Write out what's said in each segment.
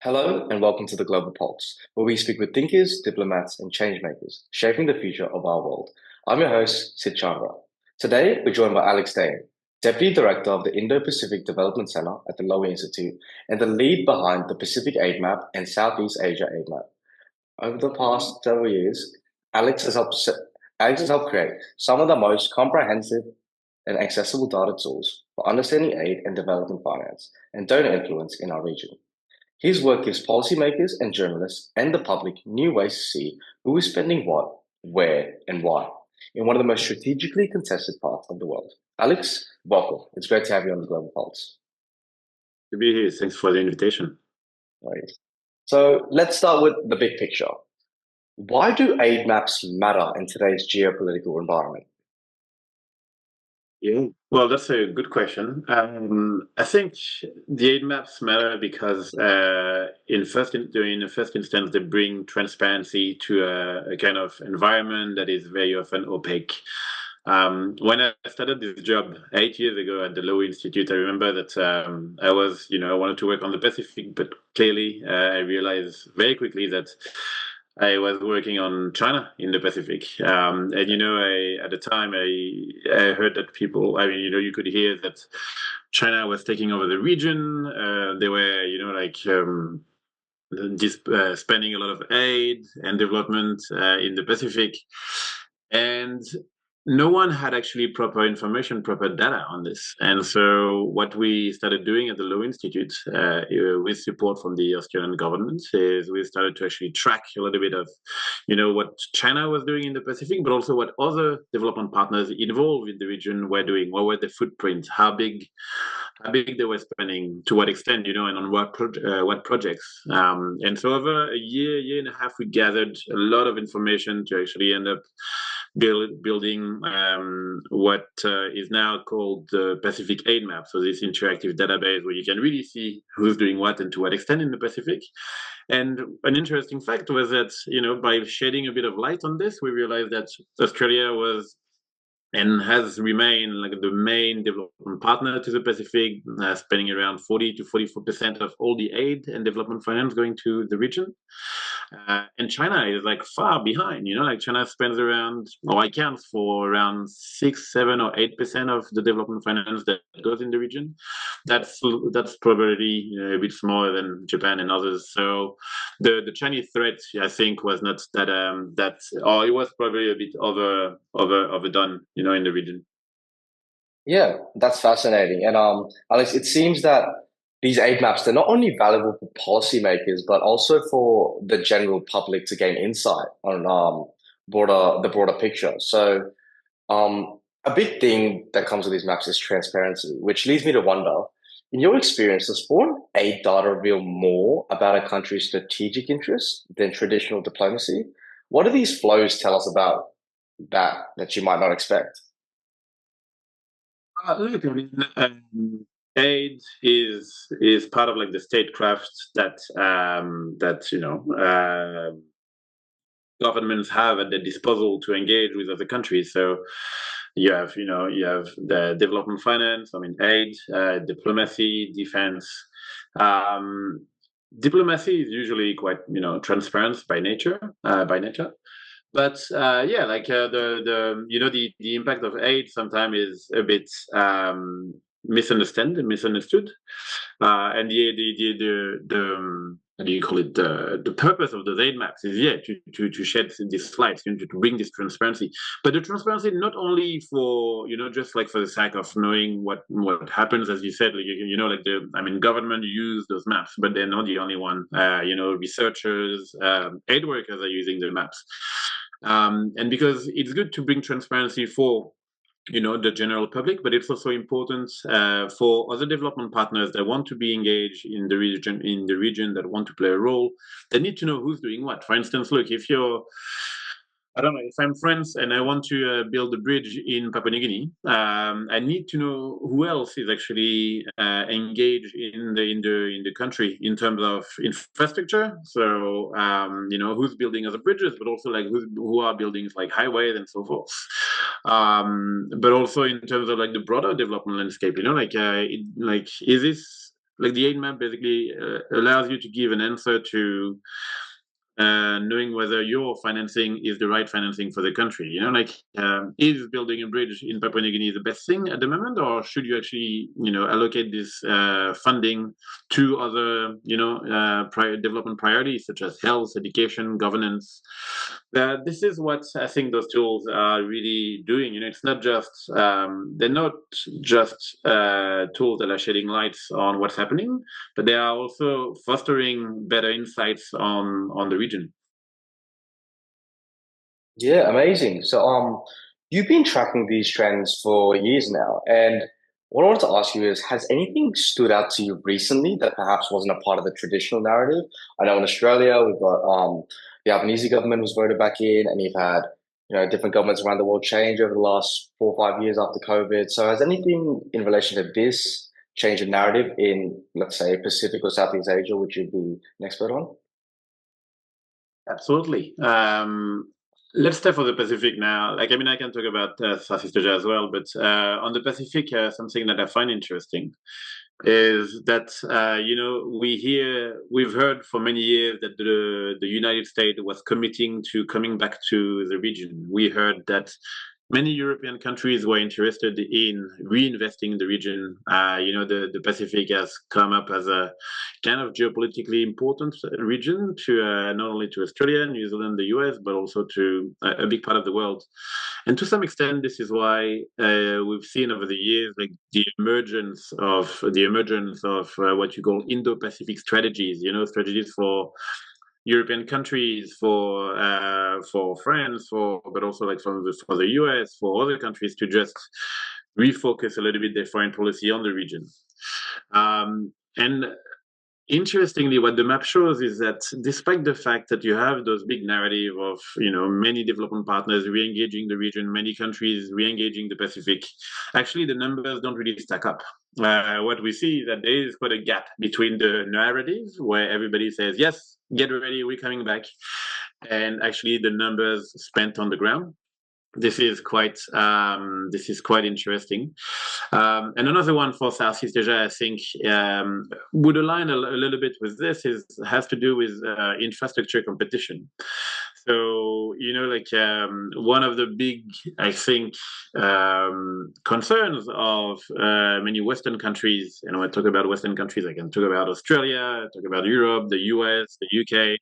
Hello and welcome to the Global Pulse, where we speak with thinkers, diplomats, and changemakers, shaping the future of our world. I'm your host, Sid Chandra. Today, we're joined by Alex Dayant, Deputy Director of the Indo-Pacific Development Centre at the Lowy Institute, and the lead behind the Pacific Aid Map and Southeast Asia Aid Map. Over the past several years, Alex has helped, Alex has helped create some of the most comprehensive and accessible data tools for understanding aid and development finance and donor influence in our region. His work gives policymakers and journalists and the public new ways to see who is spending what, where, and why in one of the most strategically contested parts of the world. Alex, welcome. It's great to have you on the Global Pulse. To be here. Thanks for the invitation. Right. So let's start with the big picture. Why do aid maps matter in today's geopolitical environment? Yeah, well, that's a good question. I think the aid maps matter because, in the first instance, they bring transparency to a kind of environment that is very often opaque. When I started this job 8 years ago at the Lowy Institute, I remember that I wanted to work on the Pacific, but clearly I realized very quickly that I was working on China in the Pacific. At the time, I heard that you could hear that China was taking over the region. They were, spending a lot of aid and development in the Pacific. And no one had actually proper information, proper data on this. And so what we started doing at the Lowy Institute, with support from the Australian government, is we started to actually track a little bit of, what China was doing in the Pacific, but also what other development partners involved in the region were doing. What were the footprints? How big they were spending, to what extent, and on what projects. And so over a year and a half, we gathered a lot of information to actually end up building what is now called the Pacific Aid Map. So this interactive database where you can really see who's doing what and to what extent in the Pacific. And an interesting fact was that, by shedding a bit of light on this, we realized that Australia was and has remained like the main development partner to the Pacific, spending around 40 to 44% of all the aid and development finance going to the region. And China is like far behind, like China spends around, or accounts for around 6, 7, or 8% of the development finance that goes in the region. That's probably a bit smaller than Japan and others. So the Chinese threat, I think, was not or it was probably a bit overdone, in the region. Yeah, that's fascinating. And Alex, it seems that these aid maps, they're not only valuable for policymakers, but also for the general public to gain insight on the broader picture. So a big thing that comes with these maps is transparency, which leads me to wonder, in your experience, does foreign aid data reveal more about a country's strategic interests than traditional diplomacy? What do these flows tell us about that you might not expect? Look, I mean, aid is part of like the statecraft that governments have at their disposal to engage with other countries. So you have the development finance, I mean, aid, diplomacy, defense. Um, Diplomacy is usually quite, transparent by nature, But the impact of aid sometimes is a bit misunderstood, and the how do you call it, the purpose of the aid maps is to shed this light, to bring this transparency. But the transparency not only for just like for the sake of knowing what happens, as you said, government use those maps, but they're not the only one. Researchers, aid workers are using the maps. And because it's good to bring transparency for the general public, but it's also important for other development partners that want to be engaged in the region that want to play a role. They need to know who's doing what. For instance, look, if you're I don't know, if I'm France and I want to build a bridge in Papua New Guinea, I need to know who else is actually engaged in the country in terms of infrastructure. So who's building other bridges, but also like who are building like highways and so forth. But also in terms of like the broader development landscape, is this like the aid map basically allows you to give an answer to knowing whether your financing is the right financing for the country. Is building a bridge in Papua New Guinea the best thing at the moment, or should you actually, allocate this funding to other, development priorities such as health, education, governance? This is what I think those tools are really doing. It's not just they're not just tools that are shedding lights on what's happening, but they are also fostering better insights on the region. Yeah, amazing. So, you've been tracking these trends for years now, and what I wanted to ask you is, has anything stood out to you recently that perhaps wasn't a part of the traditional narrative? I know in Australia we've got the Albanese government was voted back in, and you've had different governments around the world change over the last 4 or 5 years after COVID. So, has anything in relation to this change of narrative in, let's say, Pacific or Southeast Asia, which you'd be an expert on? Absolutely. Let's stay for the Pacific now. I can talk about Southeast Asia as well, but on the Pacific, something that I find interesting is that we've heard for many years that the United States was committing to coming back to the region. We heard that many European countries were interested in reinvesting in the region. The Pacific has come up as a kind of geopolitically important region to not only to Australia, New Zealand, the US, but also to a big part of the world. And to some extent, this is why we've seen over the years like the emergence of what you call Indo-Pacific strategies. Strategies for European countries, for France, but also like for the US, for other countries to just refocus a little bit their foreign policy on the region. And interestingly, what the map shows is that despite the fact that you have those big narrative of many development partners re-engaging the region, many countries re-engaging the Pacific, actually the numbers don't really stack up. What we see is that there is quite a gap between the narratives where everybody says, yes, get ready, we're coming back, and actually the numbers spent on the ground. This is quite interesting. And another one for Southeast Asia, I think, would align a little bit with this has to do with infrastructure competition. So one of the big, I think, concerns of many Western countries, and when I talk about Western countries, I can talk about Australia, talk about Europe, the US, the UK.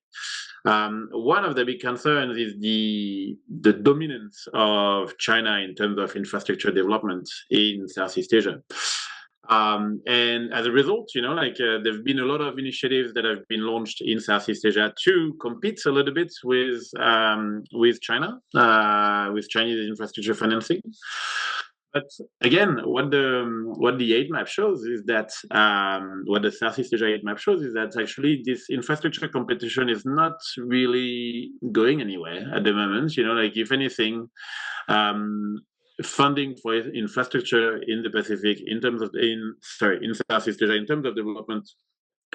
One of the big concerns is the dominance of China in terms of infrastructure development in Southeast Asia. And as a result, there have been a lot of initiatives that have been launched in Southeast Asia to compete a little bit with China, with Chinese infrastructure financing. But again, what the aid map shows is that what the Southeast Asia aid map shows is that actually this infrastructure competition is not really going anywhere at the moment. If anything, funding for infrastructure in the Pacific in Southeast Asia in terms of development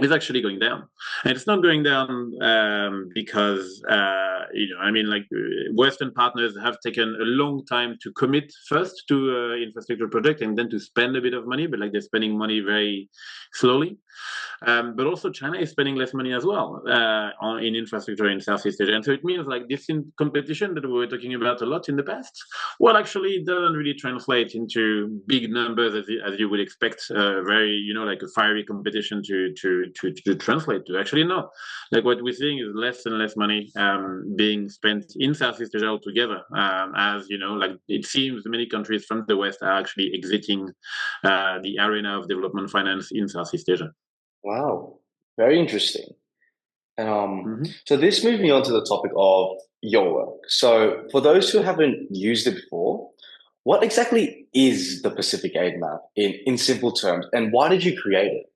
is actually going down. And it's not going down because Western partners have taken a long time to commit first to infrastructure project and then to spend a bit of money, but they're spending money very slowly. But also China is spending less money as well in infrastructure in Southeast Asia. And so it means this competition that we were talking about a lot in the past, well, actually it doesn't really translate into big numbers as you would expect, very, a fiery competition to translate to. Actually, no. What we're seeing is less and less money being spent in Southeast Asia altogether, as, it seems many countries from the West are actually exiting the arena of development finance in Southeast Asia. Wow, very interesting. So this moves me on to the topic of your work. So for those who haven't used it before, what exactly is the Pacific Aid Map in simple terms, and why did you create it?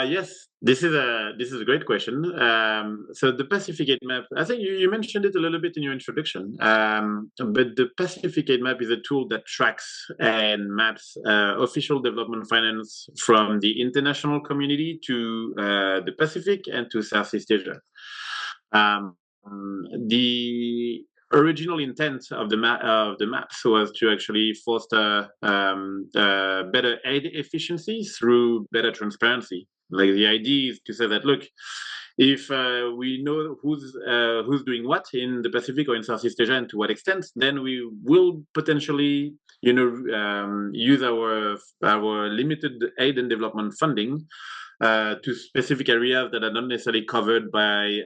Yes, this is a great question. So the Pacific Aid Map, I think you mentioned it a little bit in your introduction, but the Pacific Aid Map is a tool that tracks and maps official development finance from the international community to the Pacific and to Southeast Asia. The original intent of the maps was to actually foster better aid efficiency through better transparency. Like the idea is to say that, look, if we know who's doing what in the Pacific or in Southeast Asia and to what extent, then we will potentially, use our limited aid and development funding to specific areas that are not necessarily covered by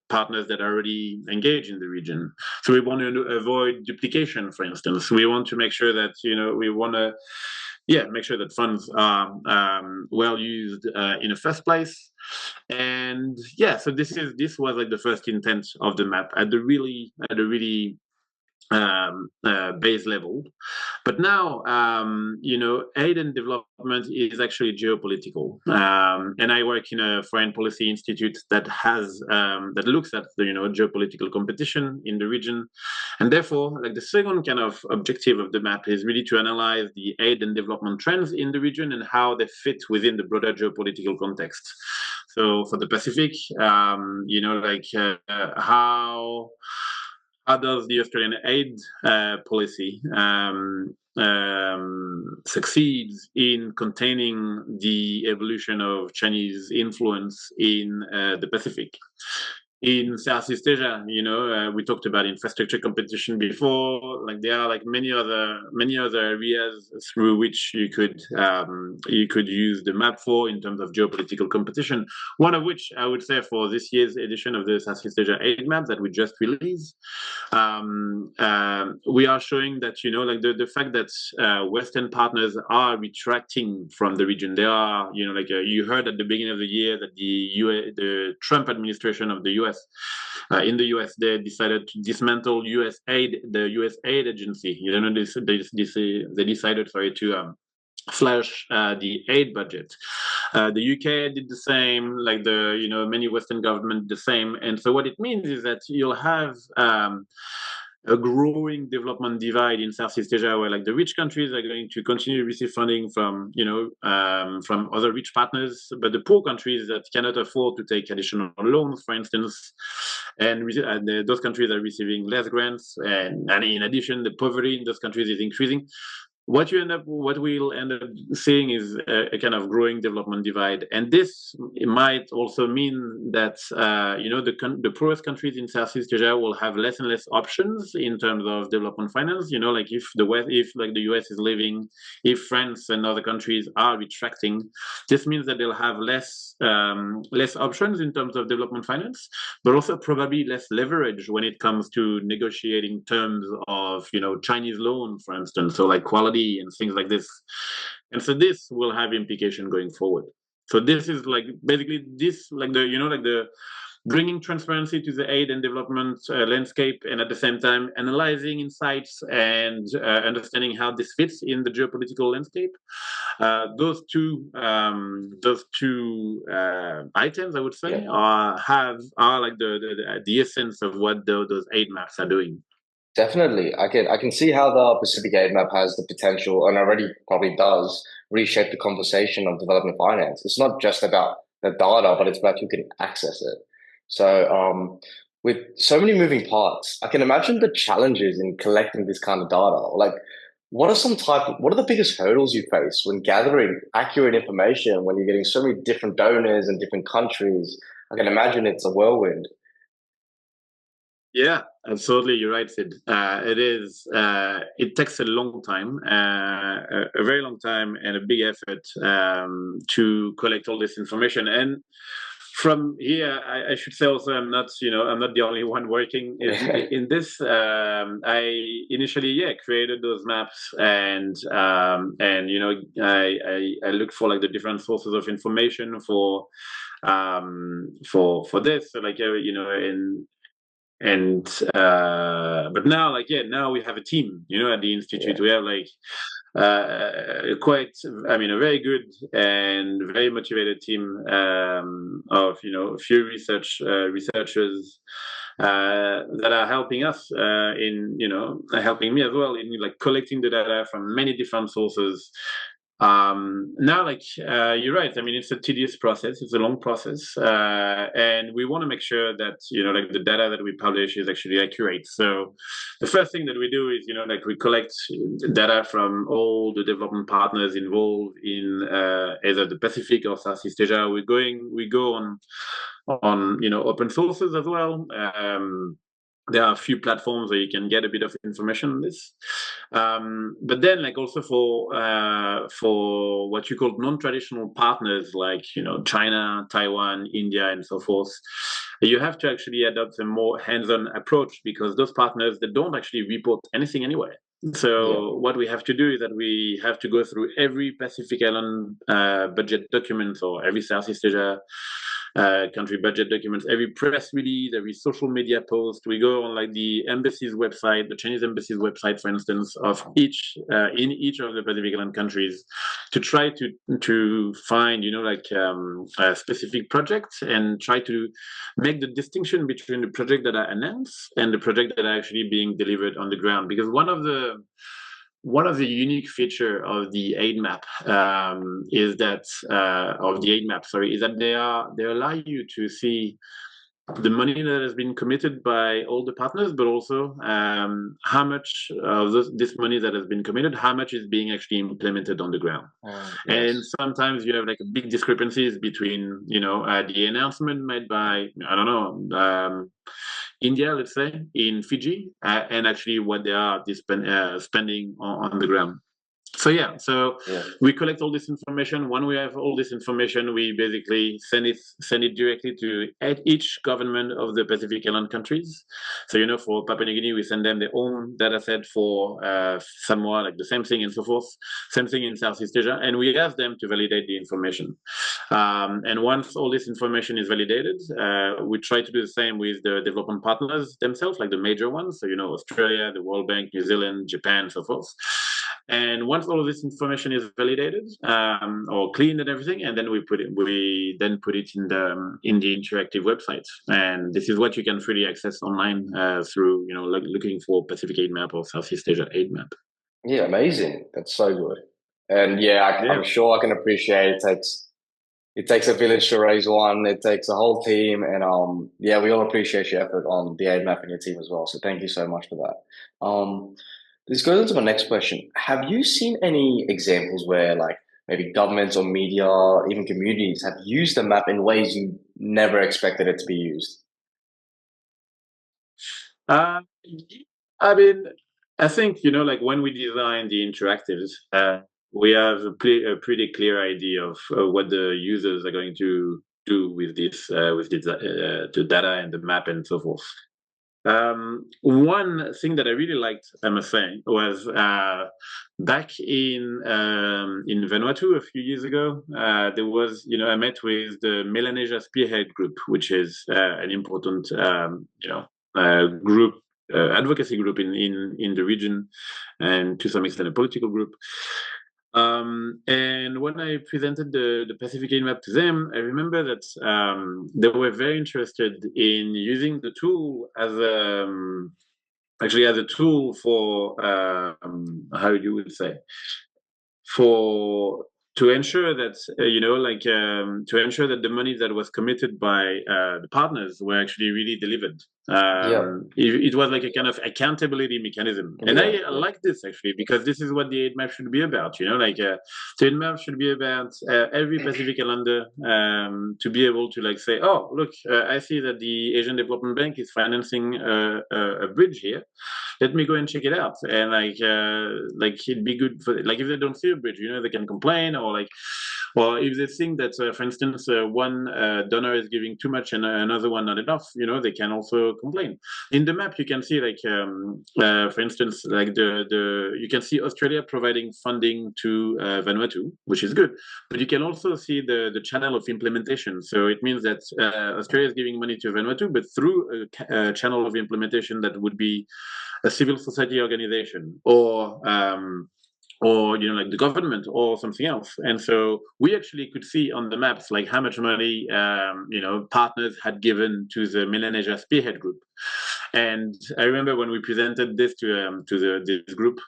partners that are already engaged in the region. So we want to avoid duplication, for instance. We want to make sure that, we want to make sure that funds are well used in the first place. And so this was like the first intent of the map at the really base level. But now, aid and development is actually geopolitical. And I work in a foreign policy institute that has that looks at the geopolitical competition in the region, and therefore, like the second kind of objective of the map is really to analyze the aid and development trends in the region and how they fit within the broader geopolitical context. So for the Pacific, how does the Australian aid policy succeeds in containing the evolution of Chinese influence in the Pacific? In Southeast Asia, we talked about infrastructure competition before. Like there are like many other areas through which you could use the map for in terms of geopolitical competition. One of which I would say for this year's edition of the Southeast Asia aid map that we just released, we are showing that the fact that Western partners are retracting from the region. They are you heard at the beginning of the year that the Trump administration of the U.S. In the U.S., they decided to dismantle the U.S. aid agency. They decided, to slash the aid budget. The UK did the same, like many Western governments the same. And so what it means is that you'll have a growing development divide in Southeast Asia, where like the rich countries are going to continue to receive funding from from other rich partners, but the poor countries that cannot afford to take additional loans, for instance, and those countries are receiving less grants, and in addition, the poverty in those countries is increasing. What we'll end up seeing is a kind of growing development divide, and this might also mean that the poorest countries in Southeast Asia will have less and less options in terms of development finance. Like if the US is leaving, if France and other countries are retracting, this means that they'll have less options in terms of development finance, but also probably less leverage when it comes to negotiating terms of Chinese loan, for instance, so like quality and things like this. And so this will have implication going forward. So this is like basically this like the bringing transparency to the aid and development landscape, and at the same time analyzing insights and understanding how this fits in the geopolitical landscape. Those two items, I would say, are like the essence of what those aid maps are doing. Definitely. I can see how the Pacific Aid Map has the potential, and already probably does, reshape the conversation of development finance. It's not just about the data, but it's about who can access it. So with so many moving parts, I can imagine the challenges in collecting this kind of data. Like what are the biggest hurdles you face when gathering accurate information when you're getting so many different donors and different countries? I can imagine it's a whirlwind. Yeah, absolutely. You're right, Sid. It is. It takes a long time, a very long time, and a big effort to collect all this information. And from here, I should say also, I'm not the only one working in this. I initially, created those maps, and I looked for like the different sources of information for this. So like but now now we have a team at the institute. We have like a very good and very motivated team of a few researchers that are helping us in helping me as well in like collecting the data from many different sources, Now, you're right. I mean, it's a tedious process. It's a long process, and we want to make sure that the data that we publish is actually accurate. So, the first thing that we do is we collect data from all the development partners involved in either the Pacific or Southeast Asia. We go on open sources as well. There are a few platforms where you can get a bit of information on this. But then also for what you call non-traditional partners like China, Taiwan, India, and so forth, you have to actually adopt a more hands-on approach, because those partners, they don't actually report anything anyway. So what we have to do is that we have to go through every Pacific Island budget document, or every Southeast Asia country budget documents, every press release, every social media post. We go on the embassy's website, the Chinese embassy's website, for instance, of each in each of the Pacific Island countries, to try to find specific projects, and try to make the distinction between the projects that are announced and the projects that are actually being delivered on the ground. Because one of the unique feature of the aid map is that they allow you to see the money that has been committed by all the partners, but also how much of this money that has been committed, how much is being actually implemented on the ground. Yes. And sometimes you have big discrepancies between the announcement made by India, let's say, in Fiji, and actually what they are spending on the ground. So we collect all this information. When we have all this information, we basically send it directly to each government of the Pacific Island countries. So for Papua New Guinea, we send them their own data set. For Samoa, the same thing, and so forth. Same thing in Southeast Asia, and we ask them to validate the information. And once all this information is validated, we try to do the same with the development partners themselves, like the major ones. So Australia, the World Bank, New Zealand, Japan, so forth. And once all of this information is validated or cleaned and everything, and then we then put it in the interactive website. And this is what you can freely access online through looking for Pacific Aid Map or Southeast Asia Aid Map. Yeah, amazing. That's so good. And I'm sure I can appreciate it takes a village to raise one. It takes a whole team, and we all appreciate your effort on the aid map and your team as well. So thank you so much for that. This goes into my next question. Have you seen any examples where maybe governments or media, even communities, have used the map in ways you never expected it to be used? I mean, I think when we design the interactives, we have a pretty clear idea of what the users are going to do with the data and the map and so forth. One thing that I really liked, I must say, was back in Vanuatu a few years ago. There was, I met with the Melanesia Spearhead Group, which is an important, group, advocacy group in the region, and to some extent a political group. And when I presented the Pacific Aid Map to them, I remember that they were very interested in using the tool as a tool for how you would say, to ensure that to ensure that the money that was committed by the partners were actually really delivered. It was like a kind of accountability mechanism, and I like this actually, because this is what the aid map should be about. The aid map should be about every Pacific Islander to be able to say, oh, look, I see that the Asian Development Bank is financing a bridge here. Let me go and check it out. And it'd be good for if they don't see a bridge, they can complain, or if they think that, for instance, one donor is giving too much and another one not enough, they can also complain. In the map, you can see for instance, you can see Australia providing funding to Vanuatu, which is good, but you can also see the channel of implementation. So it means that Australia is giving money to Vanuatu, but through a channel of implementation that would be a civil society organization, or the government, or something else. And so we actually could see on the maps how much money partners had given to the Melanesia Spearhead Group. And I remember when we presented this to this group,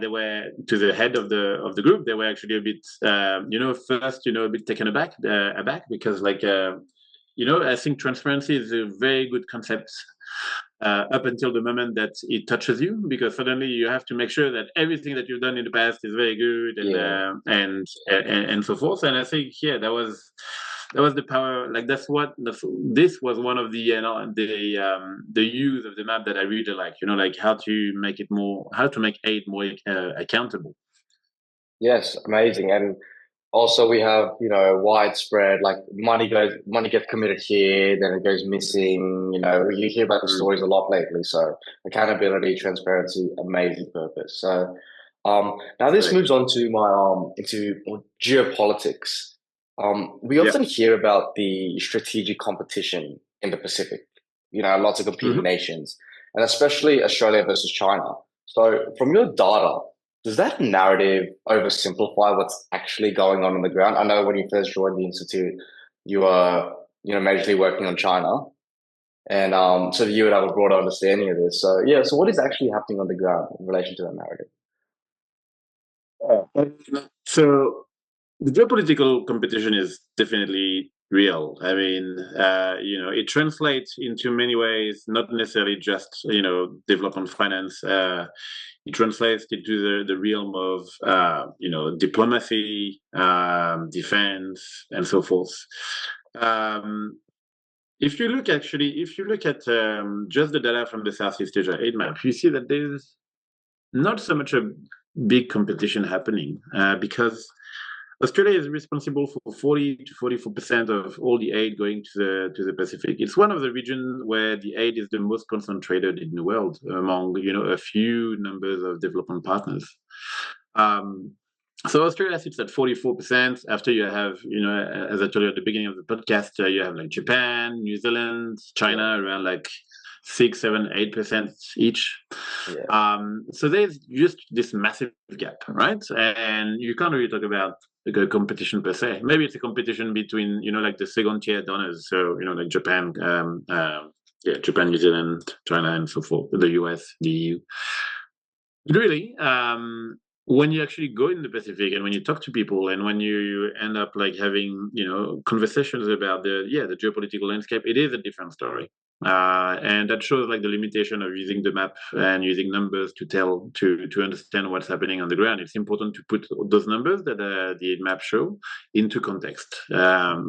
they were to the head of the group. They were actually a bit, first, a bit taken aback because, I think transparency is a very good concept up until the moment that it touches you, because suddenly you have to make sure that everything that you've done in the past is very good and so forth. And I think that was the power. Like this was one of the use of the map that I really like. Like how to make aid more accountable. Yes, amazing. And also we have, widespread, like money gets committed here, then it goes missing. You hear about the stories a lot lately. So accountability, transparency, amazing purpose. So now this moves on to my into geopolitics. We often hear about the strategic competition in the Pacific. Lots of competing nations, and especially Australia versus China. So from your data, does that narrative oversimplify what's actually going on the ground? I know when you first joined the institute, you were, majorly working on China, and so you would have a broader understanding of this. So yeah, so what is actually happening on the ground in relation to that narrative? So the geopolitical competition is definitely real. I mean, it translates into many ways, not necessarily just, development finance. It translates into the realm of, diplomacy, defense, and so forth. If you look at just the data from the Southeast Asia aid map, you see that there's not so much a big competition happening because Australia is responsible for 40 to 44% of all the aid going to the Pacific. It's one of the regions where the aid is the most concentrated in the world among a few numbers of development partners. So Australia sits at 44%. After you have, as I told you at the beginning of the podcast, you have like Japan, New Zealand, China around like 6, 7, 8% each. Yeah. So there's just this massive gap, right? And you can't really talk about a competition per se. Maybe it's a competition between, like the second tier donors. So, like Japan, Japan, New Zealand, China, and so forth, the US, the EU. But really, when you actually go in the Pacific and when you talk to people and when you end up like having, conversations about the geopolitical landscape, it is a different story. And that shows like the limitation of using the map and using numbers to understand what's happening on the ground. It's important to put those numbers that the map show into context. For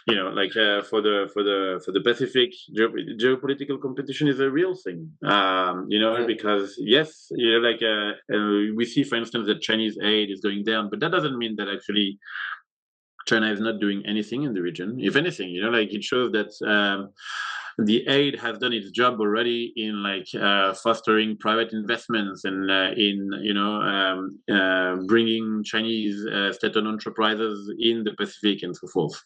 the Pacific, geopolitical competition is a real thing. Because yes, we see, for instance, that Chinese aid is going down, but that doesn't mean that actually China is not doing anything in the region. If anything, it shows that the aid has done its job already in fostering private investments and bringing Chinese state-owned enterprises in the Pacific and so forth.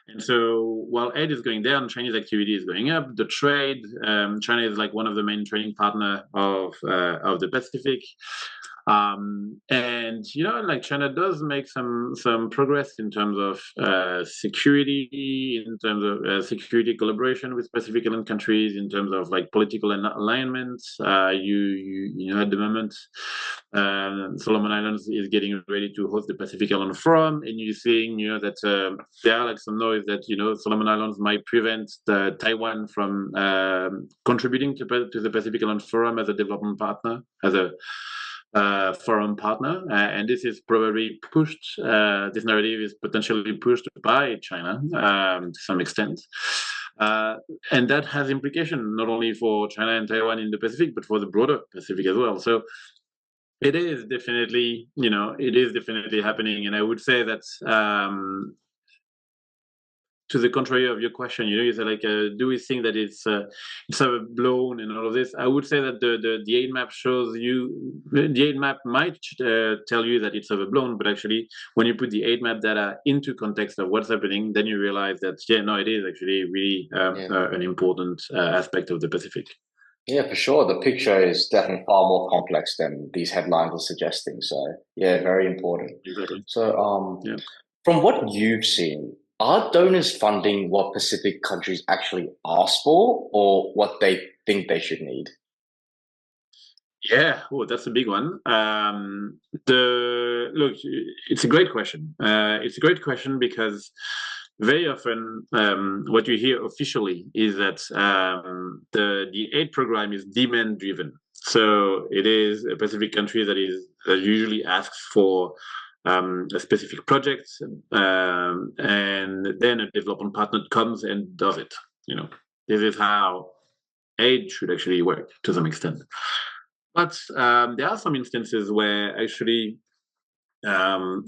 And so while aid is going down, Chinese activity is going up. The trade, China is like one of the main trading partner of the Pacific. And China does make some progress in terms of security, in terms of security collaboration with Pacific Island countries, in terms of like political alignments. At the moment, Solomon Islands is getting ready to host the Pacific Island Forum, and you're seeing that there are like some noise that Solomon Islands might prevent Taiwan from contributing to the Pacific Island Forum as a development partner, as a foreign partner, and this is probably pushed. This narrative is potentially pushed by China to some extent, and that has implication not only for China and Taiwan in the Pacific, but for the broader Pacific as well. So it is definitely, happening, and I would say that. To the contrary of your question, you said do we think that it's overblown and all of this? I would say that the aid map shows you, the aid map might tell you that it's overblown, but actually when you put the aid map data into context of what's happening, then you realize that it is actually really an important aspect of the Pacific. Yeah, for sure. The picture is definitely far more complex than these headlines are suggesting. So yeah, very important. Exactly. So from what you've seen, are donors funding what Pacific countries actually ask for or what they think they should need? Yeah, oh, that's a big one. The look, it's a great question. It's a great question because very often what you hear officially is that the aid program is demand driven. So it is a specific country that usually asks for a specific project, and then a development partner comes and does it. You know, this is how aid should actually work to some extent. But there are some instances where actually, some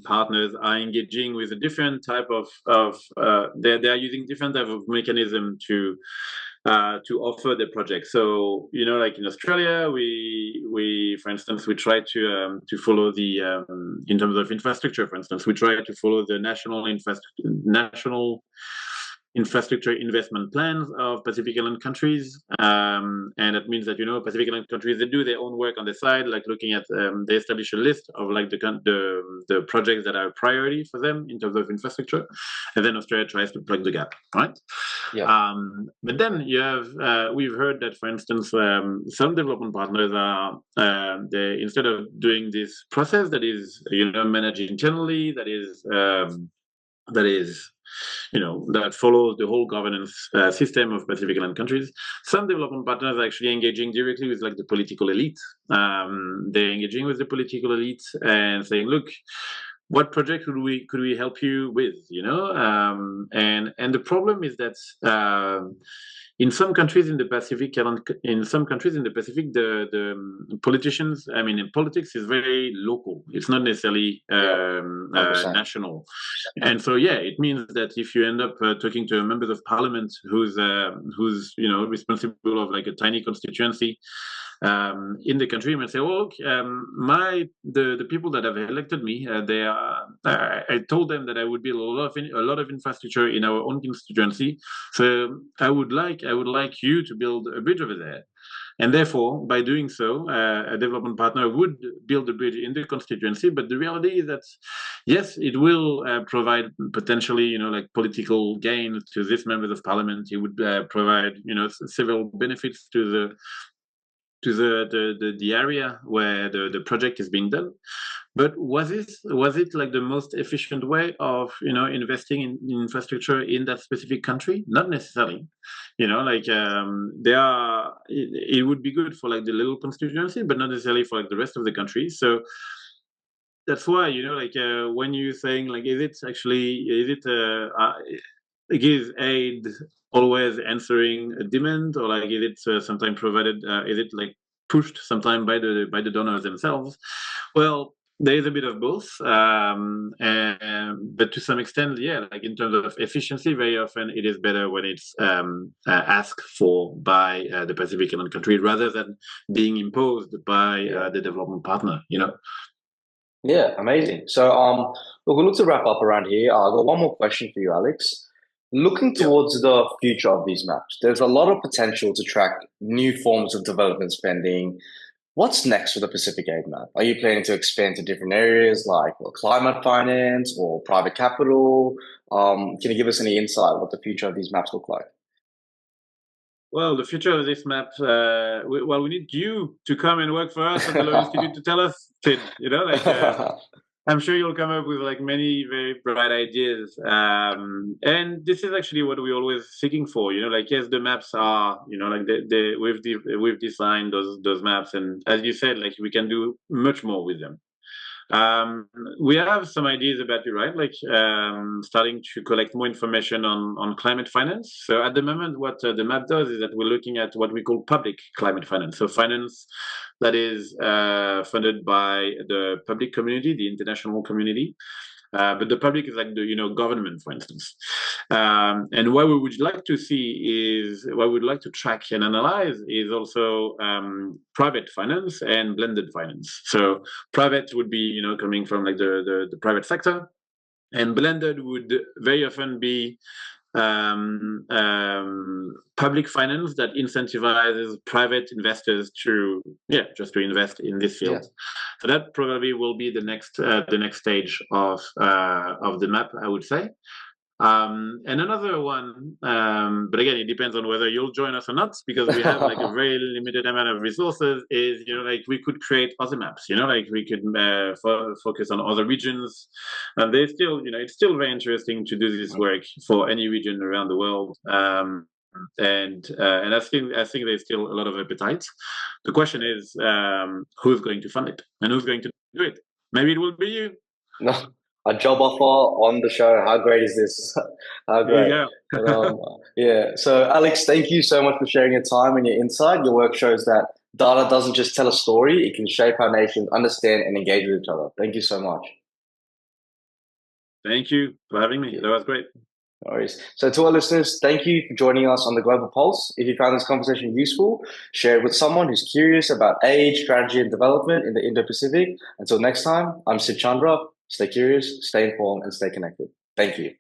partners are engaging with a different type of they are using different type of mechanism to offer the project. So like in Australia, we for instance we try to follow the in terms of infrastructure. For instance, we try to follow the national infrastructure investment plans of Pacific Island countries, and that means that Pacific Island countries, they do their own work on the side, like looking at they establish a list of like the projects that are a priority for them in terms of infrastructure, and then Australia tries to plug the gap, right? Yeah. But then you have we've heard that, for instance, some development partners are they, instead of doing this process that is managed internally, that is that follows the whole governance system of Pacific Island countries. Some development partners are actually engaging directly with like the political elite. They're engaging with the political elite and saying, look, what project could we help you with? And the problem is that in some countries in the Pacific, the politicians, I mean, in politics is very local. It's not necessarily national. And so, yeah, it means that if you end up talking to a member of parliament who's responsible of like a tiny constituency in the country, you might say, "Well, look, the people that have elected me, I told them that I would build a lot of infrastructure in our own constituency. So I would like you to build a bridge over there." And therefore, by doing so, a development partner would build a bridge in the constituency. But the reality is that, yes, it will provide potentially, like political gain to these members of parliament. It would provide, several benefits to the area where the project is being done. But was it like the most efficient way of investing in infrastructure in that specific country? Not necessarily. It would be good for like the little constituency, but not necessarily for like the rest of the country. So that's why when you're saying like, is it aid always answering a demand, or like is it sometimes provided? Is it like pushed sometimes by the donors themselves? Well, there is a bit of both, but to some extent, yeah. Like in terms of efficiency, very often it is better when it's asked for by the Pacific Island country rather than being imposed by the development partner. Yeah, amazing. So, look, we look to wrap up around here. I've got one more question for you, Alex. Looking Yeah. towards the future of these maps, there's a lot of potential to track new forms of development spending. What's next for the Pacific Aid map? Are you planning to expand to different areas like climate finance or private capital? Can you give us any insight what the future of these maps look like? Well, the future of this map, we need you to come and work for us at the Lowy Institute to tell us, Sid. I'm sure you'll come up with like many very bright ideas. And this is actually what we're always seeking for. Like, yes, the maps are, like we've designed those maps, and as you said, like we can do much more with them. We have some ideas about it, right? Like starting to collect more information on climate finance. So at the moment, what the map does is that we're looking at what we call public climate finance. So finance that is funded by the public community, the international community. But the public is like the government, for instance. And what we would like to see is what we'd like to track and analyze is also private finance and blended finance. So private would be coming from like the private sector, and blended would very often be public finance that incentivizes private investors to invest in this field. Yeah. So that probably will be the next stage of the map, I would say. And another one, but again, it depends on whether you'll join us or not, because we have like a very limited amount of resources. Is like we could create other maps, like we could focus on other regions, and they still, it's still very interesting to do this work for any region around the world. And I think there's still a lot of appetite. The question is, who's going to fund it and who's going to do it? Maybe it will be you. No, a job offer on the show. How great is this? How great. Yeah. So, Alex, thank you so much for sharing your time and your insight. Your work shows that data doesn't just tell a story, it can shape how nations understand and engage with each other. Thank you so much. Thank you for having me. That was great. No worries. So to our listeners, thank you for joining us on the Global Pulse. If you found this conversation useful, share it with someone who's curious about aid, strategy, and development in the Indo-Pacific. Until next time, I'm Sid Chandra. Stay curious, stay informed, and stay connected. Thank you.